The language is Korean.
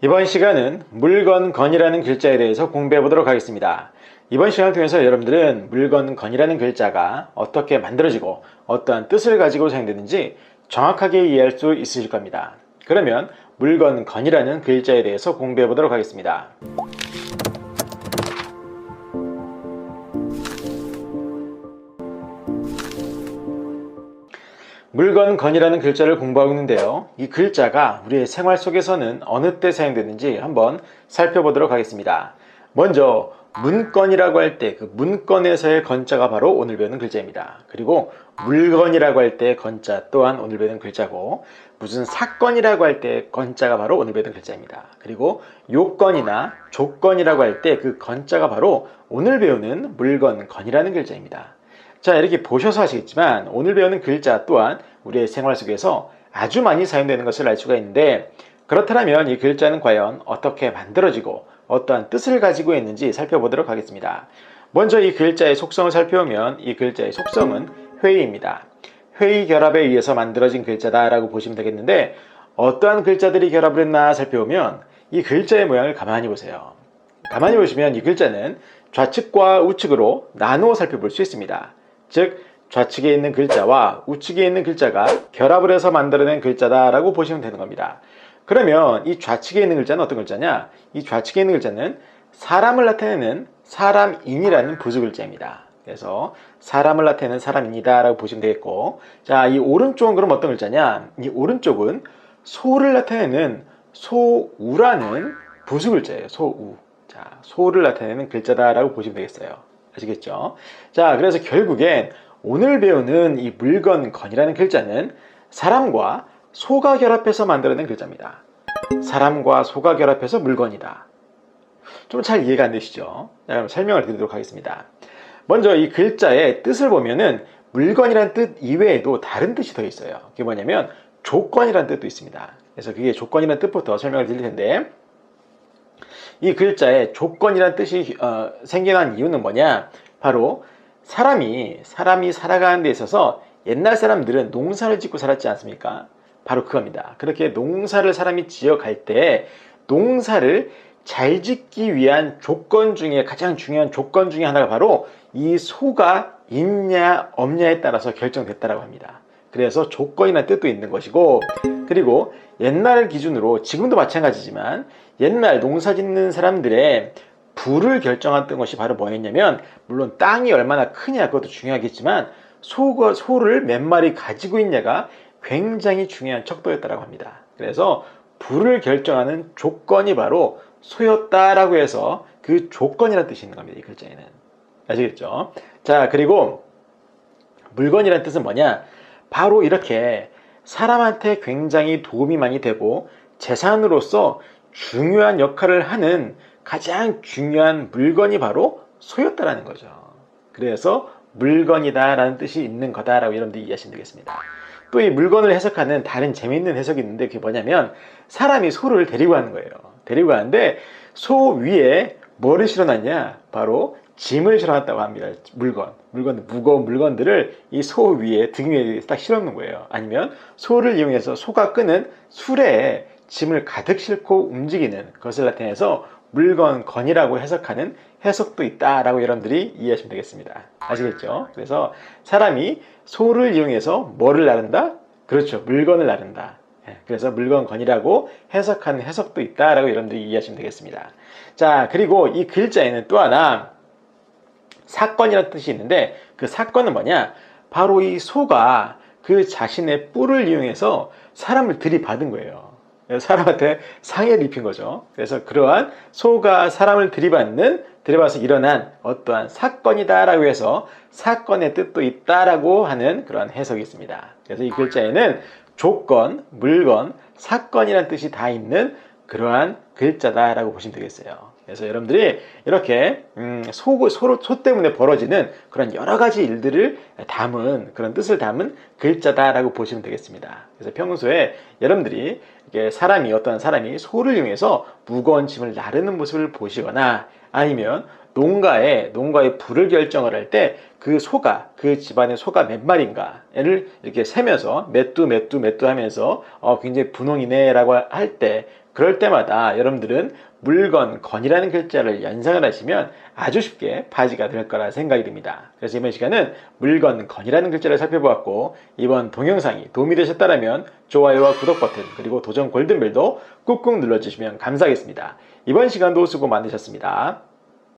이번 시간은 물건건이라는 글자에 대해서 공부해 보도록 하겠습니다. 이번 시간을 통해서 여러분들은 물건건이라는 글자가 어떻게 만들어지고 어떠한 뜻을 가지고 사용되는지 정확하게 이해할 수 있으실 겁니다. 그러면 물건건이라는 글자에 대해서 공부해 보도록 하겠습니다. 물건건이라는 글자를 공부하고 있는데요. 이 글자가 우리의 생활 속에서는 어느 때 사용되는지 한번 살펴보도록 하겠습니다. 먼저 문건이라고 할 때 그 문건에서의 건자가 바로 오늘 배우는 글자입니다. 그리고 물건이라고 할 때 건자 또한 오늘 배우는 글자고, 무슨 사건이라고 할 때 건자가 바로 오늘 배우는 글자입니다. 그리고 요건이나 조건이라고 할 때 그 건자가 바로 오늘 배우는 물건건이라는 글자입니다. 자, 이렇게 보셔서 아시겠지만 오늘 배우는 글자 또한 우리의 생활 속에서 아주 많이 사용되는 것을 알 수가 있는데, 그렇다면 이 글자는 과연 어떻게 만들어지고 어떠한 뜻을 가지고 있는지 살펴보도록 하겠습니다. 먼저 이 글자의 속성을 살펴보면 이 글자의 속성은 회의입니다. 회의 결합에 의해서 만들어진 글자다라고 보시면 되겠는데, 어떠한 글자들이 결합을 했나 살펴보면 이 글자의 모양을 가만히 보세요. 가만히 보시면 이 글자는 좌측과 우측으로 나누어 살펴볼 수 있습니다. 즉 좌측에 있는 글자와 우측에 있는 글자가 결합을 해서 만들어낸 글자다라고 보시면 되는 겁니다. 그러면 이 좌측에 있는 글자는 어떤 글자냐? 이 좌측에 있는 글자는 사람을 나타내는 사람인이라는 부수 글자입니다. 그래서 사람을 나타내는 사람인이다 라고 보시면 되겠고, 자, 이 오른쪽은 그럼 어떤 글자냐? 이 오른쪽은 소를 나타내는 소우라는 부수 글자예요. 소우. 자, 소를 나타내는 글자다라고 보시면 되겠어요. 아시겠죠? 자, 그래서 결국엔 오늘 배우는 이 물건건이라는 글자는 사람과 소가 결합해서 만들어낸 글자입니다. 사람과 소가 결합해서 물건이다. 좀 잘 이해가 안 되시죠? 자, 그럼 설명을 드리도록 하겠습니다. 먼저 이 글자의 뜻을 보면은 물건이라는 뜻 이외에도 다른 뜻이 더 있어요. 그게 뭐냐면 조건이라는 뜻도 있습니다. 그래서 그게 조건이라는 뜻부터 설명을 드릴 텐데, 이 글자에 조건이라는 뜻이 생겨난 이유는 뭐냐? 바로 사람이 살아가는 데 있어서 옛날 사람들은 농사를 짓고 살았지 않습니까? 바로 그겁니다. 그렇게 농사를 사람이 지어갈 때 농사를 잘 짓기 위한 조건 중에 가장 중요한 조건 중에 하나가 바로 이 소가 있냐 없냐에 따라서 결정됐다고 합니다. 그래서 조건이라는 뜻도 있는 것이고, 그리고 옛날 기준으로 지금도 마찬가지지만 옛날 농사 짓는 사람들의 부를 결정했던 것이 바로 뭐였냐면, 물론 땅이 얼마나 크냐 그것도 중요하겠지만 소를 몇 마리 가지고 있냐가 굉장히 중요한 척도였다고 합니다. 그래서 부를 결정하는 조건이 바로 소였다라고 해서 그 조건이라는 뜻이 있는 겁니다. 이 글자에는. 아시겠죠? 자, 그리고 물건이라는 뜻은 뭐냐? 바로 이렇게 사람한테 굉장히 도움이 많이 되고 재산으로서 중요한 역할을 하는 가장 중요한 물건이 바로 소였다라는 거죠. 그래서 물건이다라는 뜻이 있는 거다라고 여러분들이 이해하시면 되겠습니다. 또 이 물건을 해석하는 다른 재미있는 해석이 있는데, 그게 뭐냐면 사람이 소를 데리고 가는 거예요. 데리고 가는데 소 위에 뭐를 실어놨냐? 바로 짐을 실어놨다고 합니다. 무거운 물건들을 이 소 위에 등 위에 딱 실어놓는 거예요. 아니면 소를 이용해서 소가 끄는 수레에 짐을 가득 싣고 움직이는 것을 나타내서 물건건이라고 해석하는 해석도 있다라고 여러분들이 이해하시면 되겠습니다. 아시겠죠? 그래서 사람이 소를 이용해서 뭐를 나른다? 그렇죠. 물건을 나른다. 그래서 물건건이라고 해석하는 해석도 있다라고 여러분들이 이해하시면 되겠습니다. 자, 그리고 이 글자에는 또 하나 사건이라는 뜻이 있는데, 그 사건은 뭐냐? 바로 이 소가 그 자신의 뿔을 이용해서 사람을 들이받은 거예요. 사람한테 상해를 입힌 거죠. 그래서 그러한 소가 사람을 들이받아서 일어난 어떠한 사건이다라고 해서 사건의 뜻도 있다라고 하는 그런 해석이 있습니다. 그래서 이 글자에는 조건, 물건, 사건이라는 뜻이 다 있는 그러한 글자다라고 보시면 되겠어요. 그래서 여러분들이 이렇게 소 때문에 벌어지는 그런 여러 가지 일들을 담은, 그런 뜻을 담은 글자다라고 보시면 되겠습니다. 그래서 평소에 여러분들이 어떤 사람이 소를 이용해서 무거운 짐을 나르는 모습을 보시거나, 아니면 농가의 부를 결정을 할 때 그 집안의 소가 몇 마리인가를 이렇게 세면서 몇 두 하면서 굉장히 분홍이네 라고 할 때 그럴 때마다 여러분들은 물건, 건이라는 글자를 연상을 하시면 아주 쉽게 바지가 될 거라 생각이 듭니다. 그래서 이번 시간은 물건, 건이라는 글자를 살펴보았고, 이번 동영상이 도움이 되셨다면 좋아요와 구독 버튼, 그리고 도전 골든벨도 꾹꾹 눌러주시면 감사하겠습니다. 이번 시간도 수고 많으셨습니다.